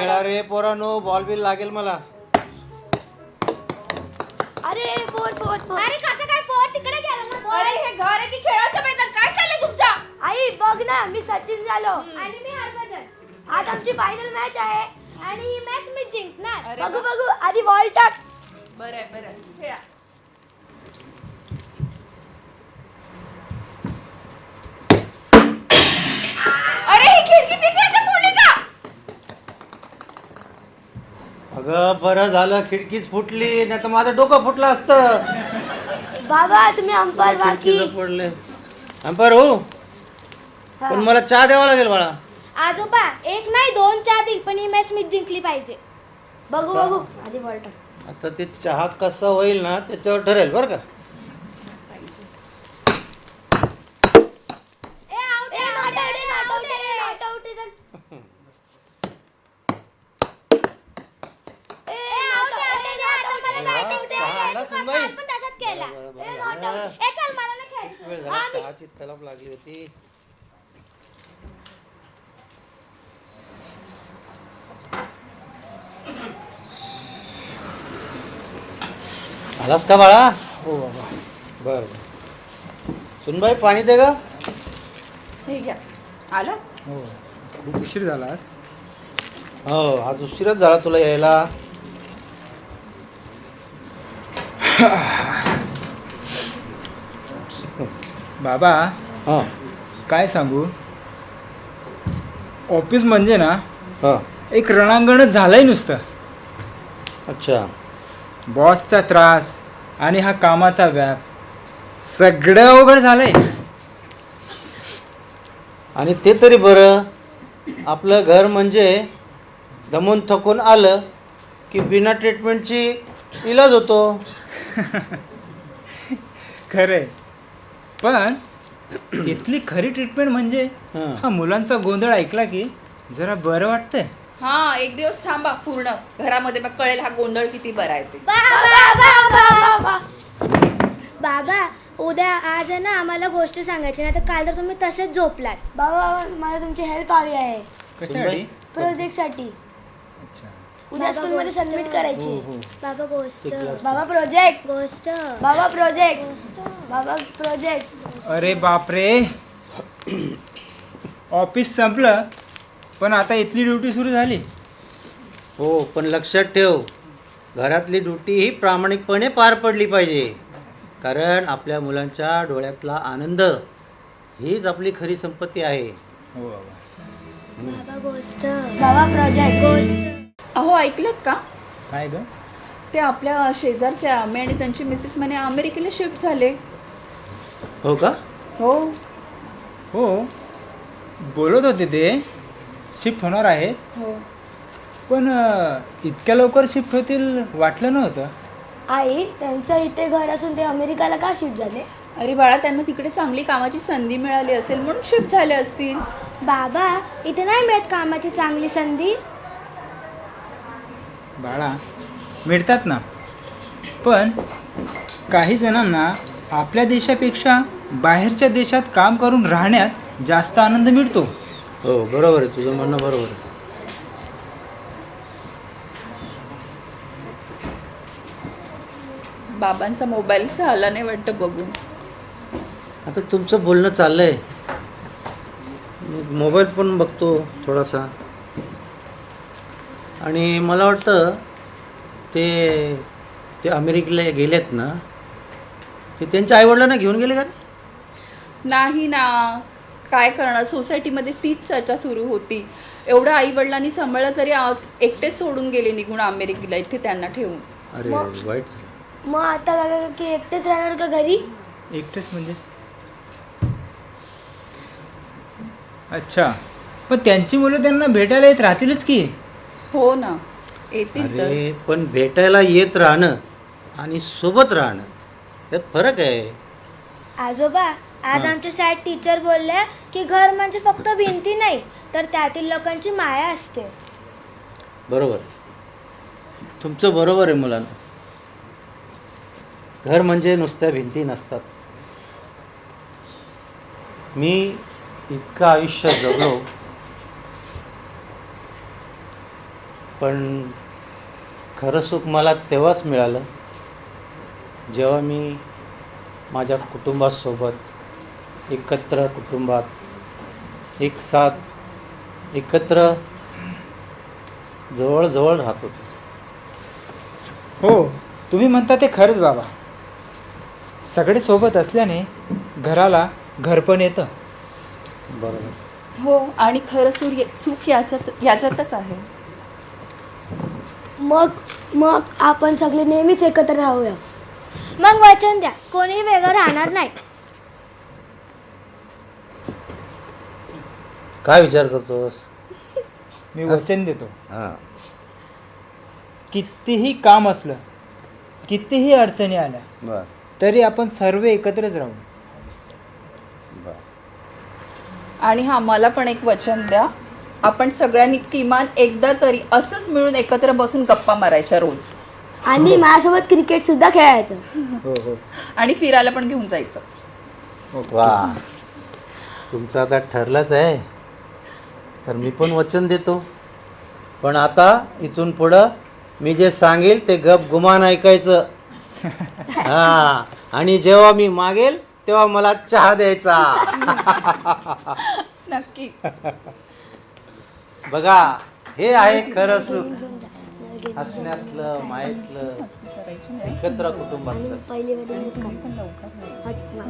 खेळा रे पोरांनो, ball bill लागेल मला. अरे फोर फोर फोर. अरे कसं काय फोर तिकडे गेला ना. अरे हे घर आहे की खेळाचं मैदान? काय चाललंय तुमचं? आई बघ ना, मी सचिन झालो आणि मी हरभजन. आज आमची फायनल मॅच आहे. आणि ही मॅच मी जिंकणार. अरे बघू वा. बघू आधी बॉल टाक. बरं आहे, बरं आहे. खेळा. अरे ही खिडकी तिसऱ्यांदा फोडली का? अगं बरं झालं खिडकीच फुटली, नाही तर माझं डोकं फुटलं असतं. बाबा तुम्ही अंपायर बाकी. खिडकीला पडले. अंपायर हो, हा. पण मला चहा द्यावा लागेल बाळा. आजोबा एक नाही दोन चार देईल पण ही मॅच मी जिंकली पाहिजे. बघू बघू आधी बॉल टाक. आता ते चहा कसा होईल ना त्याच्यावर ठरेल बरं का. ए आउट ए नॉट आउट आहे, नॉट आउट आहे, नॉट आउट आहे. ए नॉट आउट आहे, नॉट आउट आहे, नॉट आउट आहे. चहा आला सुनबाई. पण तसंच केला. बरं, not बरं. ए चल मला नाही वेळ खेळायचं. झाला, चहाची तलब लागली होती. आलास का बाळा? हो बाबा. बरं सुनबाई पाणी दे ग. हे घ्या. आला? हो खूप उशीर झाला आज. हो आज उशीरच झाला तुला यायला. बाबा हां काय सांगू, ऑफिस म्हणजे ना हां एक रणांगणच झालंय नुसतं. अच्छा. बॉसचा त्रास आणि हा कामाचा व्याप सगळं अवघड झालंय. आणि ते तरी बरं, आपलं घर म्हणजे दमून थकून आलं की बिना ट्रीटमेंटची इलाज होतो. खरंय, पण इथली खरी ट्रीटमेंट म्हणजे हां. हा मुलांचा गोंधळ ऐकला की जरा बरं वाटतंय. हा एक दिवस थांबा पूर्ण घरामध्ये, मग कळेल हा गोंधळ किती बरा आहे ते. बाबा उद्या आज आहे ना आम्हाला गोष्ट सांगायची नाही तर काल तर तुम्ही तसेच झोपलात. बाबा मला तुमची हेल्प हवी आहे कशासाठी? प्रोजेक्ट साठी. अच्छा. उद्या बाबा, स्कूल मध्ये गोष्ट. सबमिट करायची. हो हो बाबा गोष्ट ते class. बाबा प्रोजेक्ट. गोष्ट बाबा प्रोजेक्ट. बाबा प्रोजेक्ट. अरे बापरे, ऑफिस संपलं पण आता इथली ड्युटी सुरू झाली. हो पण लक्षात ठेव, घरातली ड्युटी ही प्रामाणिकपणे पार पडली पाहिजे. कारण आपल्या मुलांच्या डोळ्यातला आनंद हीच आपली खरी संपत्ती आहे. हो बाबा. बाबा गोष्ट बाबा प्रोजेक्ट. गोष्ट अहो ऐकलत का? काय ग? ते आपल्या शेजारचे आम्ही आणि त्यांची मिसेस म्हणे अमेरिकेला शिफ्ट झाले. हो का? हो हो बोलत होते ते शिफ्ट होणार आहे, हो. पण इतक्या लवकर शिफ्ट होतील वाटलं नव्हतं. आई त्यांचं इथे घर असून ते अमेरिकाला का शिफ्ट झाले? अरे बाळा त्यांना तिकडे चांगली कामाची संधी मिळाली असेल म्हणून शिफ्ट झाले असतील. बाबा इथे नाही मिळत कामाची चांगली संधी. बाळा मिळतात ना, पण काही जणांना आपल्या देशापेक्षा बाहेरच्या देशात काम करून राहण्यात जास्त आनंद मिळतो. हो बरोबर आहे, तुझं म्हणणं बरोबर आहे. बाबांचा मोबाईल झाला नाही वाटतं बघून. आता तुमचं बोलणं चाललंय, मोबाईल पण बघतो थोडासा. आणि मला वाटतं ते ते अमेरिकेला गेलेत ना, ते त्यांच्या आईवडिलांना घेऊन गेले का? नाही ना, काय करणार, सोसायटीमध्ये तीच चर्चा सुरू होती. एवढं आई वडिलांनी सांभाळलं तरी एकटेच सोडून गेले निघून अमेरिकेला, इथे त्यांना ठेवून. अरे मग- वाईट झालं. मग आता काका की एकटेच राहणार का घरी? एकटेच म्हणजे? अच्छा, पण त्यांची मुलं त्यांना भेटायला येत राहतीलच की. हो ना, येतील तर. अरे पण भेटायला येत राहणं आणि सोबत राहणं यात फरक आहे. आजोबा आज हा. आमच्या शाळेत टीचर बोलल्या की घर म्हणजे फक्त भिंती नाही तर त्यातील लोकांची माया असते. बरोबर आहे, तुमचं बरोबर आहे मुलांना. घर म्हणजे नुसत्या भिंती नसतात. मी इतकं आयुष्य जगलो पण खरं सुख मला तेव्हाच मिळालं जेव्हा मी माझ्या कुटुंबासोबत एकत्र कुटुंबात एक साथ एकत्र जवळ राहत होतो. हो, तुम्ही म्हणता ते खरंच बाबा. सगळे सोबत असल्याने घराला घर पण येतं. बरोबर. हो, आणि खरं सुख याच्यातच आहे. मग आपण सगळे नेहमीच एकत्र राहूया. मग वचन द्या, कोणीही वेगळं राहणार नाही. काय विचार करतोस? मी वचन देतो, हां. कितीही काम असलं, कितीही अडचणी आल्या बर तरी आपण सर्व एकत्रच राहू. बर. आणि हा, मला पण एक वचन द्या, आपण सगळ्यांनी किमान एकदा तरी असंच मिळून एकत्र बसून गप्पा मारायच्या रोज. आणि माझ्यासोबत क्रिकेट सुद्धा खेळायचं. हो हो. आणि फिरायला पण घेऊन जायचं. वा, तुमचं आता ठरलंच आहे. तर मी पण वचन देतो, पण आता इथून पुढं मी जे सांगेल ते गप गुमान ऐकायचं. हा, आणि जेव्हा मी मागेल तेव्हा मला चहा द्यायचा. नक्की. बघा, हे आहे खरं सुख. हसण्यातलं, मायेतलं, एकत्र कुटुंबातलं. पहिली वेळ पण लवकर. हट ना.